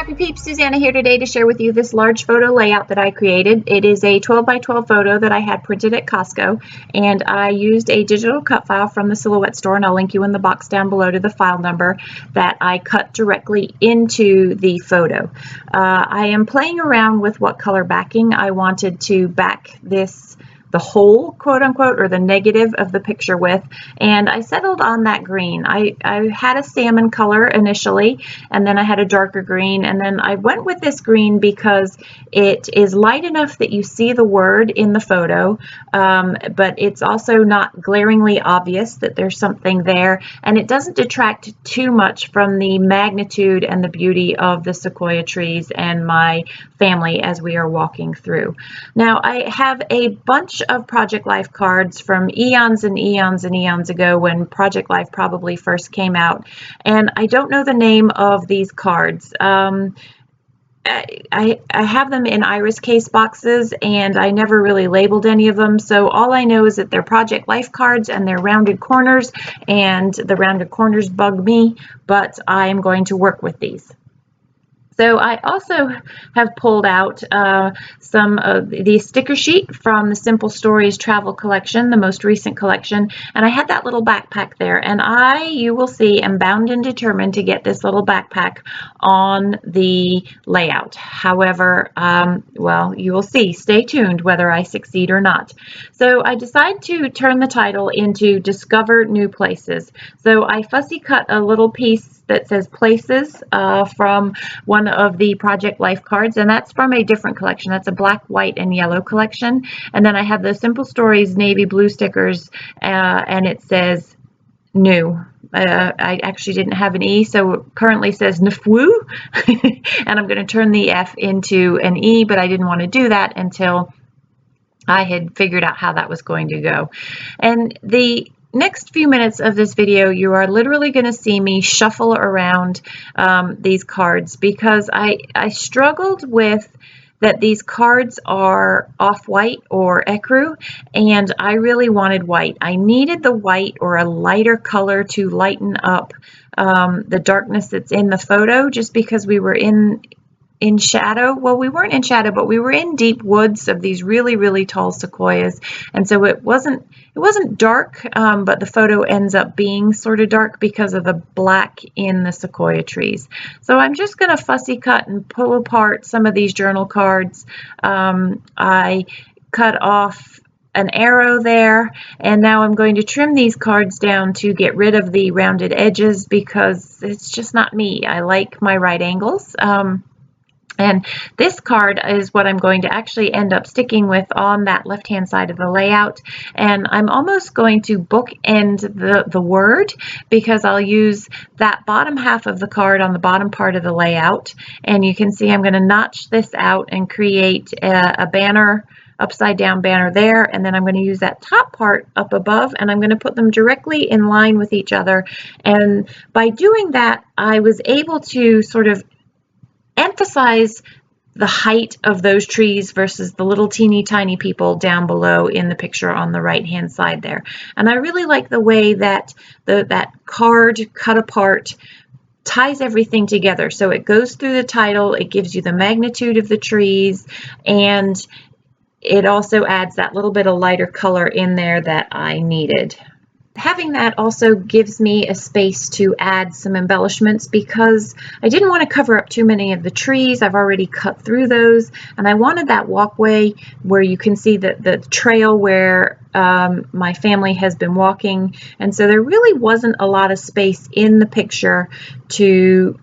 Scrappy Peeps, Suzanna here today to share with you this large photo layout that I created. It is a 12 by 12 photo that I had printed at Costco, and I used a digital cut file from the Silhouette store, and I'll link you in the box down below to the file number that I cut directly into the photo. I am playing around with what color backing I wanted to back the whole quote unquote or the negative of the picture with, and I settled on that green. I had a salmon color initially, and then I had a darker green, and then I went with this green because it is light enough that you see the word in the photo, but it's also not glaringly obvious that there's something there, and it doesn't detract too much from the magnitude and the beauty of the sequoia trees and my family as we are walking through. Now, I have a bunch of Project Life cards from eons and eons and eons ago when Project Life probably first came out, and I don't know the name of these cards. I have them in iris case boxes, and I never really labeled any of them, so all I know is that they're Project Life cards and they're rounded corners, and the rounded corners bug me, but I am going to work with these. So I also have pulled out some of the sticker sheet from the Simple Stories travel collection, the most recent collection, and I had that little backpack there, and you will see, am bound and determined to get this little backpack on the layout. However, well, you will see. Stay tuned whether I succeed or not. So I decided to turn the title into Discover New Places. So I fussy cut a little piece that says Places from one of the Project Life cards, and that's from a different collection. That's a black, white, and yellow collection. And then I have the Simple Stories navy blue stickers, and it says New. I actually didn't have an E, so it currently says Nfwu, and I'm going to turn the F into an E, but I didn't want to do that until I had figured out how that was going to go. And the next few minutes of this video, you are literally going to see me shuffle around these cards because I struggled with that these cards are off-white or ecru, and I really wanted white. I needed the white or a lighter color to lighten up the darkness that's in the photo, just because we were in shadow. Well, we weren't in shadow, but we were in deep woods of these really, really tall sequoias, and so it wasn't dark, but the photo ends up being sort of dark because of the black in the sequoia trees. So I'm just going to fussy cut and pull apart some of these journal cards. I cut off an arrow there, and now I'm going to trim these cards down to get rid of the rounded edges because it's just not me. I like my right angles. And this card is what I'm going to actually end up sticking with on that left-hand side of the layout. And I'm almost going to bookend the word because I'll use that bottom half of the card on the bottom part of the layout. And you can see I'm going to notch this out and create a banner, upside down banner there, and then I'm going to use that top part up above, and I'm going to put them directly in line with each other. And by doing that, I was able to sort of emphasize the height of those trees versus the little teeny tiny people down below in the picture on the right hand side there. And I really like the way that that card cut apart ties everything together. So it goes through the title, it gives you the magnitude of the trees, and it also adds that little bit of lighter color in there that I needed. Having that also gives me a space to add some embellishments because I didn't want to cover up too many of the trees. I've already cut through those, and I wanted that walkway where you can see the trail where my family has been walking, and so there really wasn't a lot of space in the picture to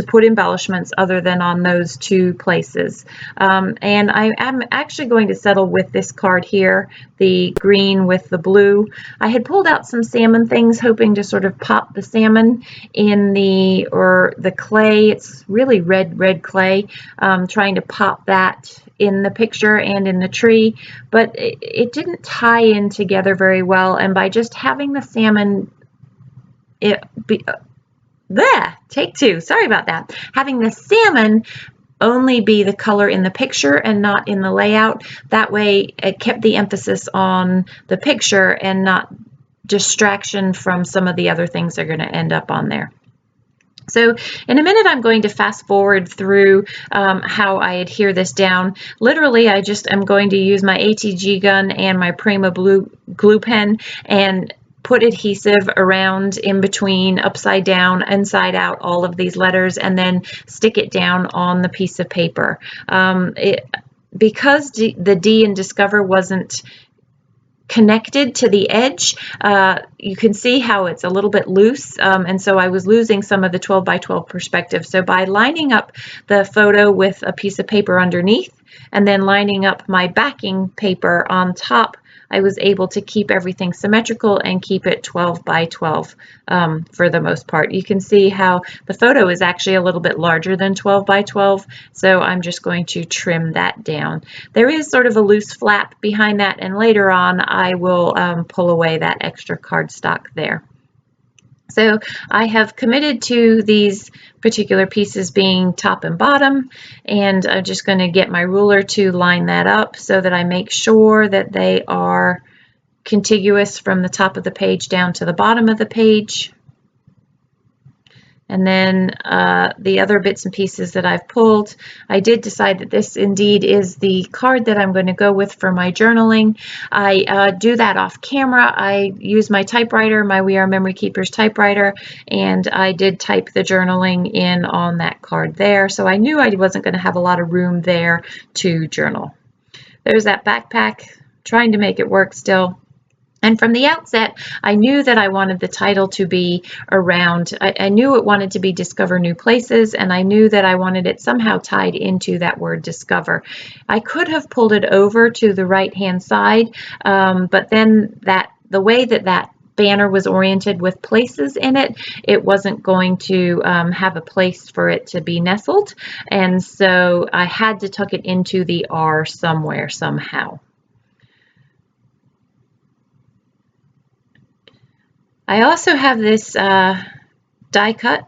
put embellishments other than on those two places. And I am actually going to settle with this card here, the green with the blue. I had pulled out some salmon things, hoping to sort of pop the salmon in the clay. It's really red clay, trying to pop that in the picture and in the tree, but it didn't tie in together very well. And by just having the salmon, take two. Sorry about that. Having the salmon only be the color in the picture and not in the layout. That way it kept the emphasis on the picture and not distraction from some of the other things that are going to end up on there. So in a minute, I'm going to fast forward through how I adhere this down. Literally, I just am going to use my ATG gun and my Prima glue pen and put adhesive around, in between, upside down, inside out, all of these letters, and then stick it down on the piece of paper. Because the D in Discover wasn't connected to the edge, you can see how it's a little bit loose, and so I was losing some of the 12 by 12 perspective. So by lining up the photo with a piece of paper underneath and then lining up my backing paper on top, I was able to keep everything symmetrical and keep it 12 by 12 for the most part. You can see how the photo is actually a little bit larger than 12 by 12, so I'm just going to trim that down. There is sort of a loose flap behind that, and later on I will pull away that extra cardstock there. So I have committed to these particular pieces being top and bottom, and I'm just going to get my ruler to line that up so that I make sure that they are contiguous from the top of the page down to the bottom of the page. And then the other bits and pieces that I've pulled, I did decide that this indeed is the card that I'm going to go with for my journaling. I do that off camera. I use my typewriter, my We Are Memory Keepers typewriter, and I did type the journaling in on that card there. So I knew I wasn't going to have a lot of room there to journal. There's that backpack, trying to make it work still. And from the outset, I knew that I wanted the title to be around, I knew it wanted to be Discover New Places, and I knew that I wanted it somehow tied into that word discover. I could have pulled it over to the right-hand side, but then the way that banner was oriented with places in it, it wasn't going to have a place for it to be nestled, and so I had to tuck it into the R somewhere, somehow. I also have this die cut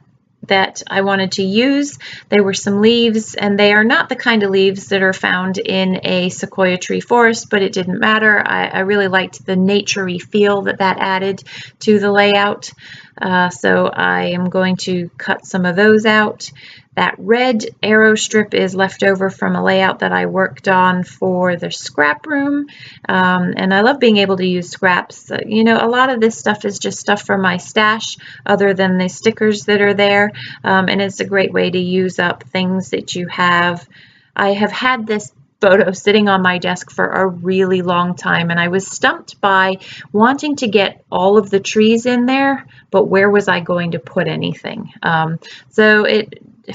that I wanted to use. There were some leaves, and they are not the kind of leaves that are found in a sequoia tree forest, but it didn't matter. I really liked the nature-y feel that added to the layout. So I am going to cut some of those out. That red arrow strip is left over from a layout that I worked on for the scrap room, and I love being able to use scraps. You know, a lot of this stuff is just stuff from my stash other than the stickers that are there, and it's a great way to use up things that you have. I have had this photo sitting on my desk for a really long time, and I was stumped by wanting to get all of the trees in there, but where was I going to put anything?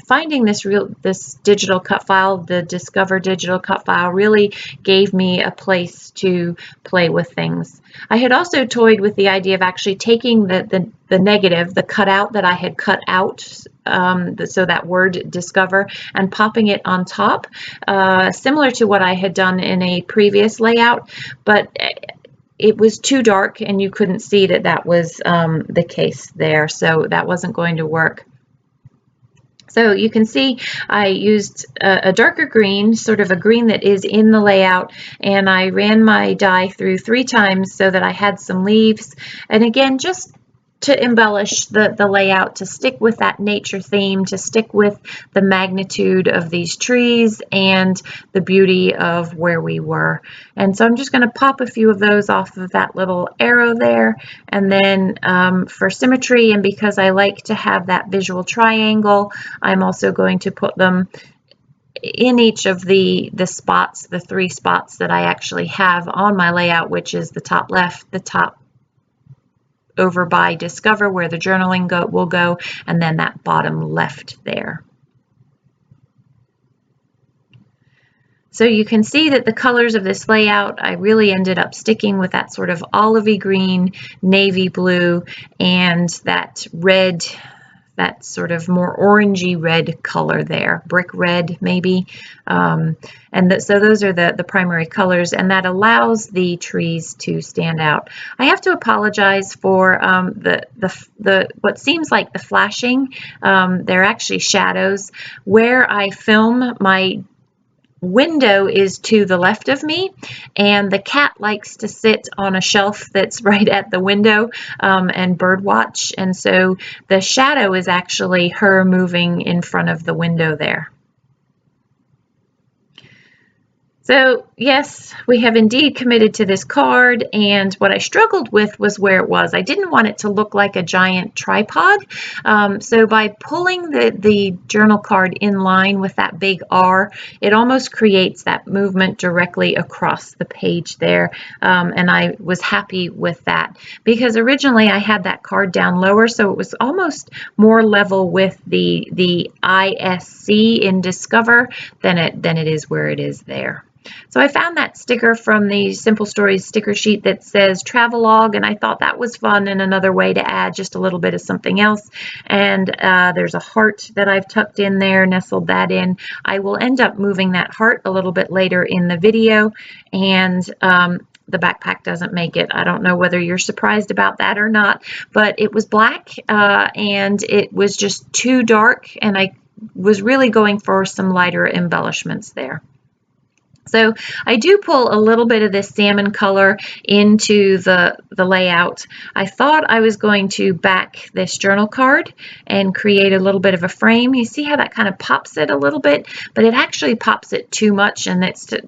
Finding this digital cut file, the Discover digital cut file, really gave me a place to play with things. I had also toyed with the idea of actually taking the negative, the cutout that I had cut out, so that word discover, and popping it on top, similar to what I had done in a previous layout, but it was too dark and you couldn't see that was the case there, so that wasn't going to work. So you can see I used a darker green, sort of a green that is in the layout, and I ran my die through 3 times so that I had some leaves. And again, just to embellish the layout, to stick with that nature theme, to stick with the magnitude of these trees and the beauty of where we were. And so I'm just going to pop a few of those off of that little arrow there. And then for symmetry, and because I like to have that visual triangle, I'm also going to put them in each of the spots, the 3 spots that I actually have on my layout, which is the top left, the top over by Discover where the journaling will go, and then that bottom left there. So you can see that the colors of this layout, I really ended up sticking with that sort of olivey green, navy blue, and that red, that sort of more orangey red color there, brick red maybe. So those are the primary colors, and that allows the trees to stand out. I have to apologize for what seems like the flashing. They're actually shadows. Where I film my window is to the left of me, and the cat likes to sit on a shelf that's right at the window and bird watch, and so the shadow is actually her moving in front of the window there. So yes, we have indeed committed to this card, and what I struggled with was where it was. I didn't want it to look like a giant tripod, so by pulling the journal card in line with that big R, it almost creates that movement directly across the page there, and I was happy with that because originally I had that card down lower, so it was almost more level with the ISC in Discover than it is where it is there. So I found that sticker from the Simple Stories sticker sheet that says Travelogue, and I thought that was fun and another way to add just a little bit of something else. And there's a heart that I've tucked in there, nestled that in. I will end up moving that heart a little bit later in the video, and the backpack doesn't make it. I don't know whether you're surprised about that or not, but it was black and it was just too dark, and I was really going for some lighter embellishments there. So I do pull a little bit of this salmon color into the layout. I thought I was going to back this journal card and create a little bit of a frame. You see how that kind of pops it a little bit, but it actually pops it too much, and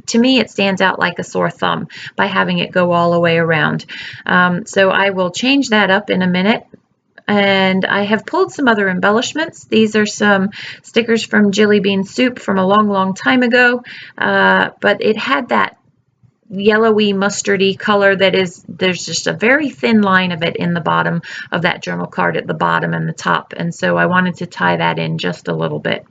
to me it stands out like a sore thumb by having it go all the way around. So I will change that up in a minute. And I have pulled some other embellishments. These are some stickers from Jelly Bean Soup from a long time ago, but it had that yellowy mustardy color there's just a very thin line of it in the bottom of that journal card at the bottom and the top, and so I wanted to tie that in just a little bit.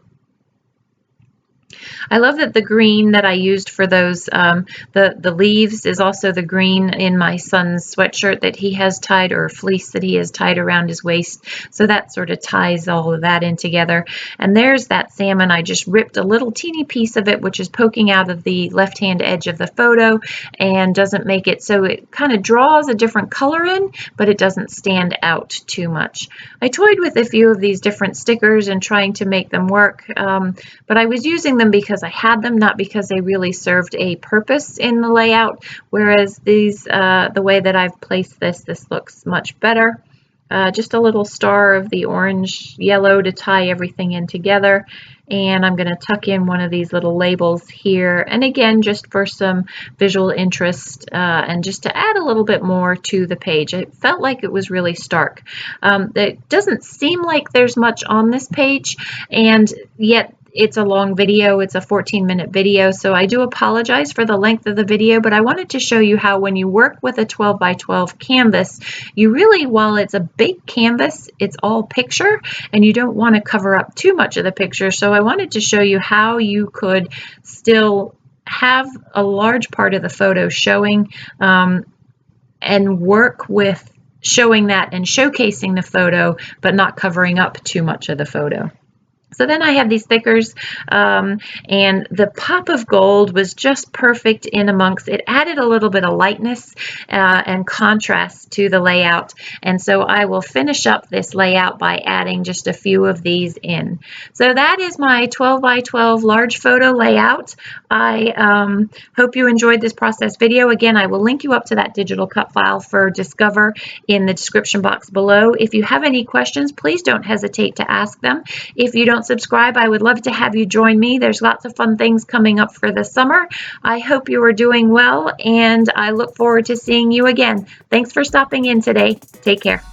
I love that the green that I used for those, the leaves is also the green in my son's sweatshirt that he has tied, or fleece that he has tied around his waist. So that sort of ties all of that in together. And there's that salmon. I just ripped a little teeny piece of it, which is poking out of the left-hand edge of the photo and doesn't make it so it kind of draws a different color in, but it doesn't stand out too much. I toyed with a few of these different stickers and trying to make them work, but I was using them because I had them, not because they really served a purpose in the layout, whereas these, the way that I've placed this looks much better. Just a little star of the orange yellow to tie everything in together, and I'm going to tuck in one of these little labels here, and again just for some visual interest and just to add a little bit more to the page. It felt like it was really stark. It doesn't seem like there's much on this page, and yet it's a long video. It's a 14-minute video, so I do apologize for the length of the video, but I wanted to show you how when you work with a 12 by 12 canvas, you really, while it's a big canvas, it's all picture, and you don't want to cover up too much of the picture. So I wanted to show you how you could still have a large part of the photo showing and work with showing that and showcasing the photo, but not covering up too much of the photo. So then I have these stickers, and the pop of gold was just perfect in amongst. It added a little bit of lightness and contrast to the layout, and so I will finish up this layout by adding just a few of these in. So that is my 12 by 12 large photo layout. I hope you enjoyed this process video. Again, I will link you up to that digital cut file for Discover in the description box below. If you have any questions, please don't hesitate to ask them. If you don't subscribe, I would love to have you join me. There's lots of fun things coming up for the summer. I hope you are doing well, and I look forward to seeing you again. Thanks for stopping in today. Take care.